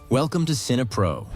Welcome to Cine Pro,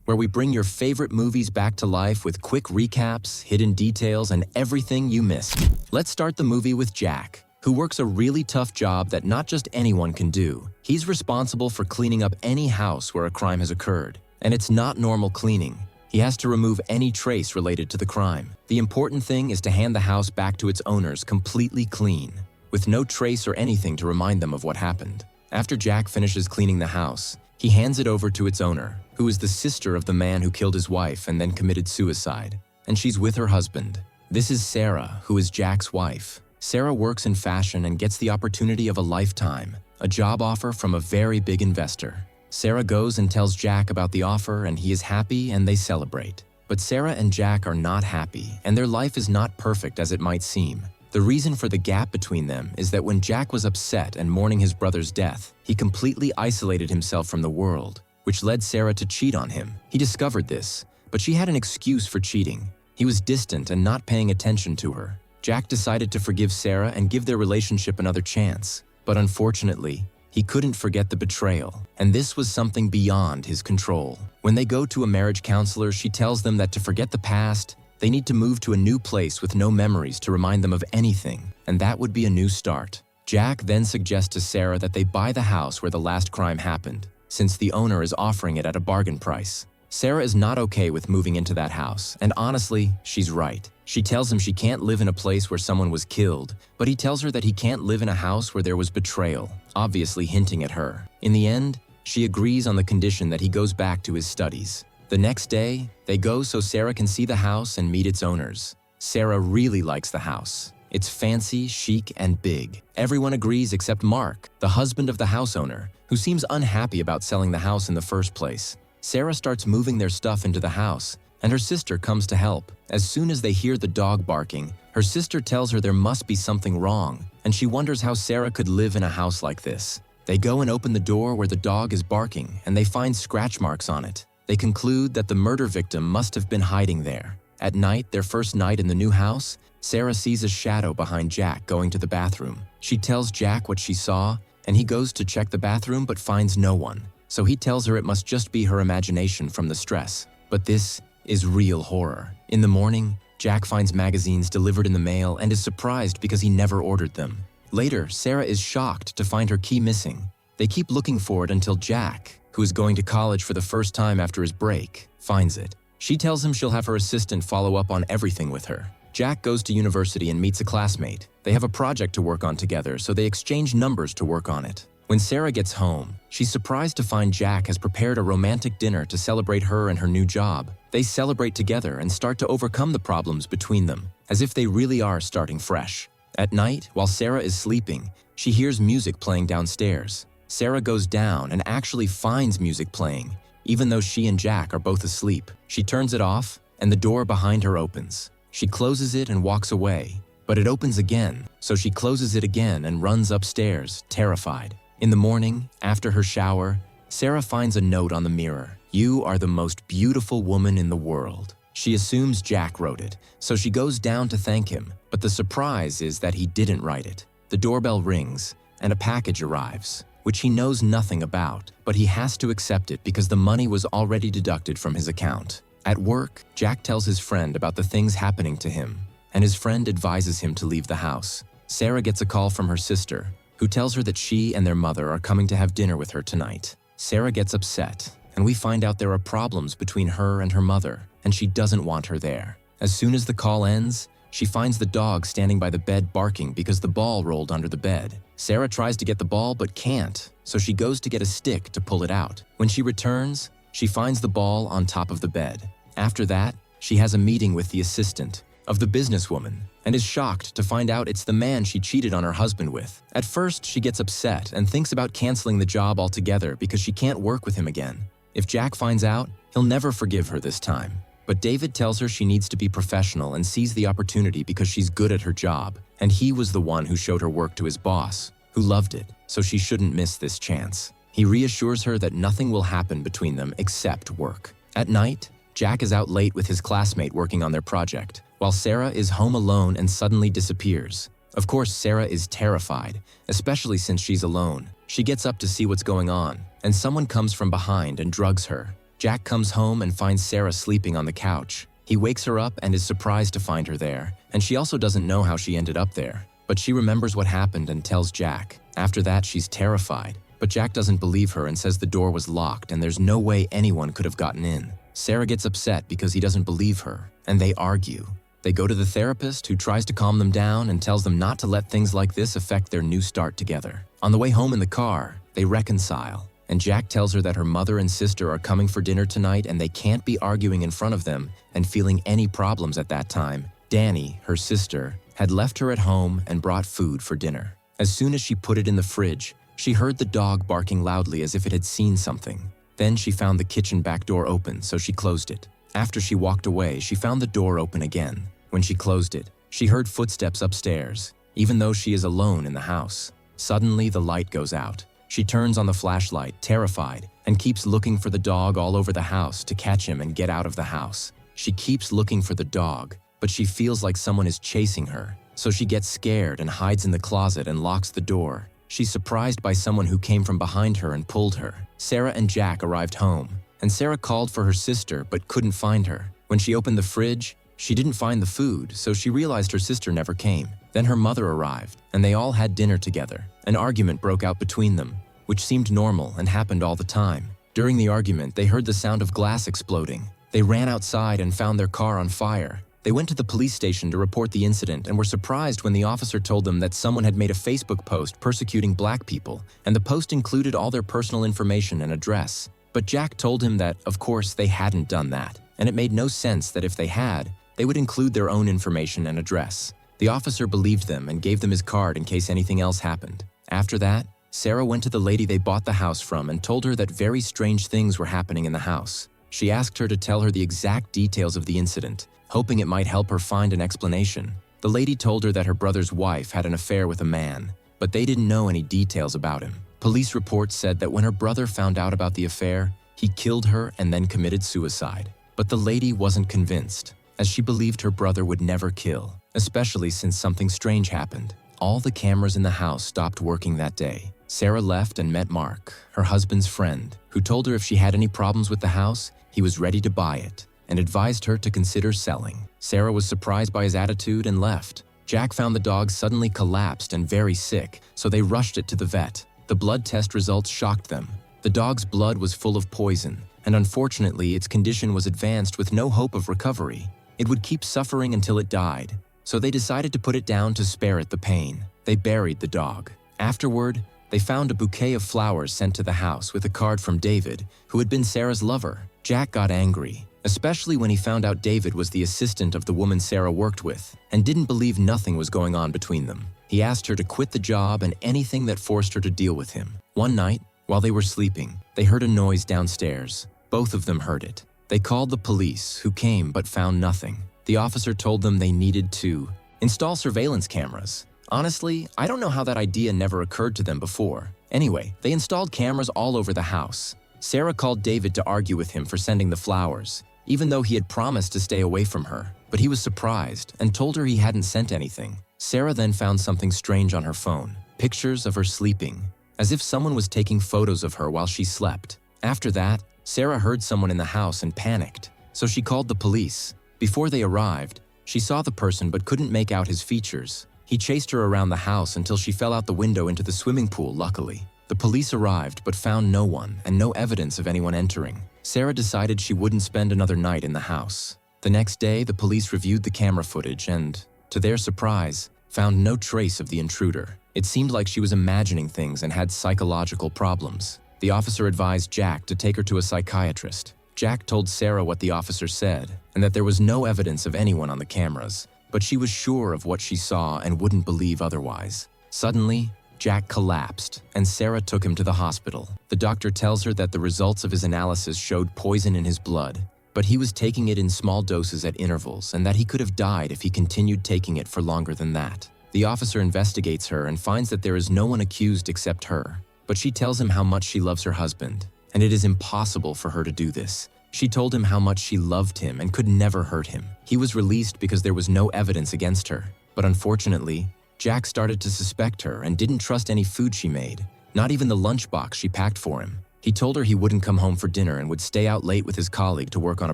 where we bring your favorite movies back to life with quick recaps, hidden details, and everything you missed. Let's start the movie with Jack, who works a really tough job that not just anyone can do. He's responsible for cleaning up any house where a crime has occurred. And it's not normal cleaning. He has to remove any trace related to the crime. The important thing is to hand the house back to its owners completely clean, with no trace or anything to remind them of what happened. After Jack finishes cleaning the house, he hands it over to its owner, who is the sister of the man who killed his wife and then committed suicide. And she's with her husband. This is Sarah, who is Jack's wife. Sarah works in fashion and gets the opportunity of a lifetime, a job offer from a very big investor. Sarah goes and tells Jack about the offer, and he is happy and they celebrate. But Sarah and Jack are not happy, and their life is not perfect as it might seem. The reason for the gap between them is that when Jack was upset and mourning his brother's death, he completely isolated himself from the world, which led Sarah to cheat on him. He discovered this, but she had an excuse for cheating. He was distant and not paying attention to her. Jack decided to forgive Sarah and give their relationship another chance. But unfortunately, he couldn't forget the betrayal, and this was something beyond his control. When they go to a marriage counselor, she tells them that to forget the past, they need to move to a new place with no memories to remind them of anything, and that would be a new start. Jack then suggests to Sarah that they buy the house where the last crime happened, since the owner is offering it at a bargain price. Sarah is not okay with moving into that house, and honestly, she's right. She tells him she can't live in a place where someone was killed, but he tells her that he can't live in a house where there was betrayal, obviously hinting at her. In the end, she agrees on the condition that he goes back to his studies. The next day, they go so Sarah can see the house and meet its owners. Sarah really likes the house. It's fancy, chic, and big. Everyone agrees except Mark, the husband of the house owner, who seems unhappy about selling the house in the first place. Sarah starts moving their stuff into the house, and her sister comes to help. As soon as they hear the dog barking, her sister tells her there must be something wrong, and she wonders how Sarah could live in a house like this. They go and open the door where the dog is barking, and they find scratch marks on it. They conclude that the murder victim must have been hiding there. At night, their first night in the new house, Sarah sees a shadow behind Jack going to the bathroom. She tells Jack what she saw, and he goes to check the bathroom but finds no one. So he tells her it must just be her imagination from the stress. But this is real horror. In the morning, Jack finds magazines delivered in the mail and is surprised because he never ordered them. Later, Sarah is shocked to find her key missing. They keep looking for it until Jack, who is going to college for the first time after his break, finds it. She tells him she'll have her assistant follow up on everything with her. Jack goes to university and meets a classmate. They have a project to work on together, so they exchange numbers to work on it. When Sarah gets home, she's surprised to find Jack has prepared a romantic dinner to celebrate her and her new job. They celebrate together and start to overcome the problems between them, as if they really are starting fresh. At night, while Sarah is sleeping, she hears music playing downstairs. Sarah goes down and actually finds music playing, even though she and Jack are both asleep. She turns it off, and the door behind her opens. She closes it and walks away, but it opens again, so she closes it again and runs upstairs, terrified. In the morning, after her shower, Sarah finds a note on the mirror. "You are the most beautiful woman in the world." She assumes Jack wrote it, so she goes down to thank him, but the surprise is that he didn't write it. The doorbell rings, and a package arrives, which he knows nothing about, but he has to accept it because the money was already deducted from his account. At work, Jack tells his friend about the things happening to him, and his friend advises him to leave the house. Sarah gets a call from her sister, who tells her that she and their mother are coming to have dinner with her tonight. Sarah gets upset, and we find out there are problems between her and her mother, and she doesn't want her there. As soon as the call ends, she finds the dog standing by the bed barking because the ball rolled under the bed. Sarah tries to get the ball but can't, so she goes to get a stick to pull it out. When she returns, she finds the ball on top of the bed. After that, she has a meeting with the assistant of the businesswoman and is shocked to find out it's the man she cheated on her husband with. At first, she gets upset and thinks about canceling the job altogether because she can't work with him again. If Jack finds out, he'll never forgive her this time. But David tells her she needs to be professional and sees the opportunity because she's good at her job, and he was the one who showed her work to his boss, who loved it, so she shouldn't miss this chance. He reassures her that nothing will happen between them except work. At night, Jack is out late with his classmate working on their project, while Sarah is home alone and suddenly disappears. Of course, Sarah is terrified, especially since she's alone. She gets up to see what's going on, and someone comes from behind and drugs her. Jack comes home and finds Sarah sleeping on the couch. He wakes her up and is surprised to find her there, and she also doesn't know how she ended up there. But she remembers what happened and tells Jack. After that, she's terrified, but Jack doesn't believe her and says the door was locked and there's no way anyone could have gotten in. Sarah gets upset because he doesn't believe her, and they argue. They go to the therapist, who tries to calm them down and tells them not to let things like this affect their new start together. On the way home in the car, they reconcile, and Jack tells her that her mother and sister are coming for dinner tonight and they can't be arguing in front of them and feeling any problems at that time. Danny, her sister, had left her at home and brought food for dinner. As soon as she put it in the fridge, she heard the dog barking loudly as if it had seen something. Then she found the kitchen back door open, so she closed it. After she walked away, she found the door open again. When she closed it, she heard footsteps upstairs, even though she is alone in the house. Suddenly, the light goes out. She turns on the flashlight, terrified, and keeps looking for the dog all over the house to catch him and get out of the house. She keeps looking for the dog, but she feels like someone is chasing her, so she gets scared and hides in the closet and locks the door. She's surprised by someone who came from behind her and pulled her. Sarah and Jack arrived home, and Sarah called for her sister but couldn't find her. When she opened the fridge, she didn't find the food, so she realized her sister never came. Then her mother arrived, and they all had dinner together. An argument broke out between them, which seemed normal and happened all the time. During the argument, they heard the sound of glass exploding. They ran outside and found their car on fire. They went to the police station to report the incident and were surprised when the officer told them that someone had made a Facebook post persecuting black people, and the post included all their personal information and address. But Jack told him that, of course, they hadn't done that, and it made no sense that if they had, they would include their own information and address. The officer believed them and gave them his card in case anything else happened. After that, Sarah went to the lady they bought the house from and told her that very strange things were happening in the house. She asked her to tell her the exact details of the incident, hoping it might help her find an explanation. The lady told her that her brother's wife had an affair with a man, but they didn't know any details about him. Police reports said that when her brother found out about the affair, he killed her and then committed suicide. But the lady wasn't convinced, as she believed her brother would never kill, especially since something strange happened. All the cameras in the house stopped working that day. Sarah left and met Mark, her husband's friend, who told her if she had any problems with the house, he was ready to buy it, and advised her to consider selling. Sarah was surprised by his attitude and left. Jack found the dog suddenly collapsed and very sick, so they rushed it to the vet. The blood test results shocked them. The dog's blood was full of poison, and unfortunately its condition was advanced with no hope of recovery. It would keep suffering until it died, so they decided to put it down to spare it the pain. They buried the dog. Afterward, they found a bouquet of flowers sent to the house with a card from David, who had been Sarah's lover. Jack got angry, especially when he found out David was the assistant of the woman Sarah worked with, and didn't believe nothing was going on between them. He asked her to quit the job and anything that forced her to deal with him. One night, while they were sleeping, they heard a noise downstairs. Both of them heard it. They called the police, who came but found nothing. The officer told them they needed to install surveillance cameras. Honestly, I don't know how that idea never occurred to them before. Anyway, they installed cameras all over the house. Sarah called David to argue with him for sending the flowers, even though he had promised to stay away from her. But he was surprised and told her he hadn't sent anything. Sarah then found something strange on her phone, pictures of her sleeping, as if someone was taking photos of her while she slept. After that, Sarah heard someone in the house and panicked, so she called the police. Before they arrived, she saw the person but couldn't make out his features. He chased her around the house until she fell out the window into the swimming pool, luckily. The police arrived but found no one and no evidence of anyone entering. Sarah decided she wouldn't spend another night in the house. The next day, the police reviewed the camera footage and, to their surprise, found no trace of the intruder. It seemed like she was imagining things and had psychological problems. The officer advised Jack to take her to a psychiatrist. Jack told Sarah what the officer said and that there was no evidence of anyone on the cameras, but she was sure of what she saw and wouldn't believe otherwise. Suddenly, Jack collapsed, and Sarah took him to the hospital. The doctor tells her that the results of his analysis showed poison in his blood, but he was taking it in small doses at intervals and that he could have died if he continued taking it for longer than that. The officer investigates her and finds that there is no one accused except her, but she tells him how much she loves her husband, and it is impossible for her to do this. She told him how much she loved him and could never hurt him. He was released because there was no evidence against her, but unfortunately, Jack started to suspect her and didn't trust any food she made, not even the lunchbox she packed for him. He told her he wouldn't come home for dinner and would stay out late with his colleague to work on a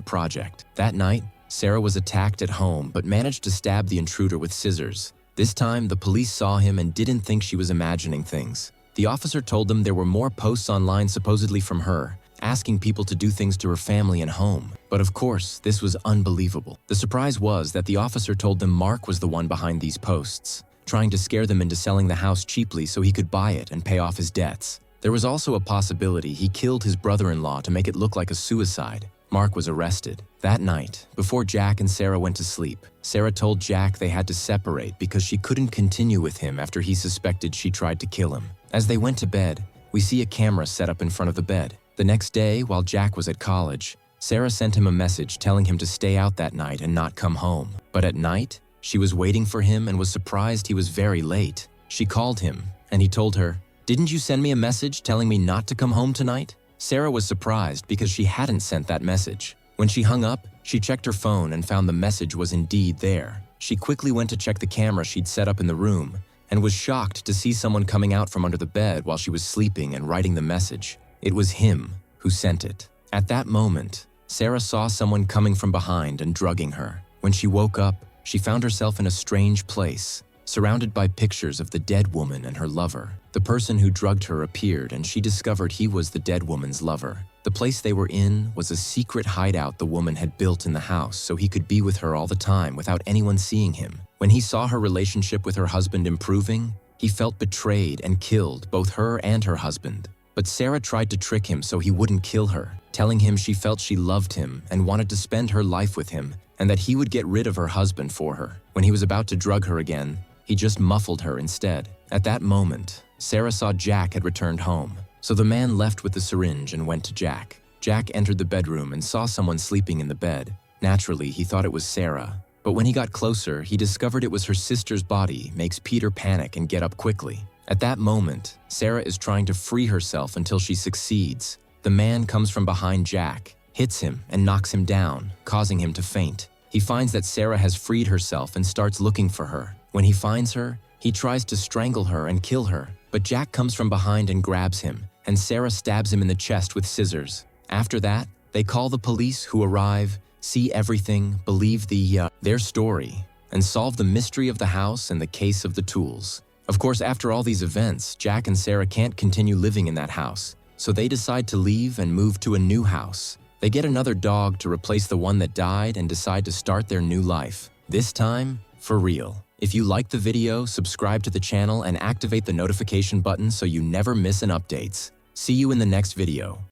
project. That night, Sarah was attacked at home but managed to stab the intruder with scissors. This time, the police saw him and didn't think she was imagining things. The officer told them there were more posts online supposedly from her, asking people to do things to her family and home. But of course, this was unbelievable. The surprise was that the officer told them Mark was the one behind these posts, trying to scare them into selling the house cheaply so he could buy it and pay off his debts. There was also a possibility he killed his brother-in-law to make it look like a suicide. Mark was arrested. That night, before Jack and Sarah went to sleep, Sarah told Jack they had to separate because she couldn't continue with him after he suspected she tried to kill him. As they went to bed, we see a camera set up in front of the bed. The next day, while Jack was at college, Sarah sent him a message telling him to stay out that night and not come home. But at night, she was waiting for him and was surprised he was very late. She called him, and he told her, "Didn't you send me a message telling me not to come home tonight?" Sarah was surprised because she hadn't sent that message. When she hung up, she checked her phone and found the message was indeed there. She quickly went to check the camera she'd set up in the room and was shocked to see someone coming out from under the bed while she was sleeping and writing the message. It was him who sent it. At that moment, Sarah saw someone coming from behind and drugging her. When she woke up, she found herself in a strange place, surrounded by pictures of the dead woman and her lover. The person who drugged her appeared and she discovered he was the dead woman's lover. The place they were in was a secret hideout the woman had built in the house so he could be with her all the time without anyone seeing him. When he saw her relationship with her husband improving, he felt betrayed and killed both her and her husband. But Sarah tried to trick him so he wouldn't kill her, telling him she felt she loved him and wanted to spend her life with him and that he would get rid of her husband for her. When he was about to drug her again, he just muffled her instead. At that moment, Sarah saw Jack had returned home. So the man left with the syringe and went to Jack. Jack entered the bedroom and saw someone sleeping in the bed. Naturally, he thought it was Sarah. But when he got closer, he discovered it was her sister's body, makes Peter panic and get up quickly. At that moment, Sarah is trying to free herself until she succeeds. The man comes from behind Jack, hits him, and knocks him down, causing him to faint. He finds that Sarah has freed herself and starts looking for her. When he finds her, he tries to strangle her and kill her, but Jack comes from behind and grabs him, and Sarah stabs him in the chest with scissors. After that, they call the police who arrive, see everything, believe their story, and solve the mystery of the house and the case of the tools. Of course, after all these events, Jack and Sarah can't continue living in that house, so they decide to leave and move to a new house. They get another dog to replace the one that died and decide to start their new life. This time, for real. If you like the video, subscribe to the channel and activate the notification button so you never miss an updates. See you in the next video.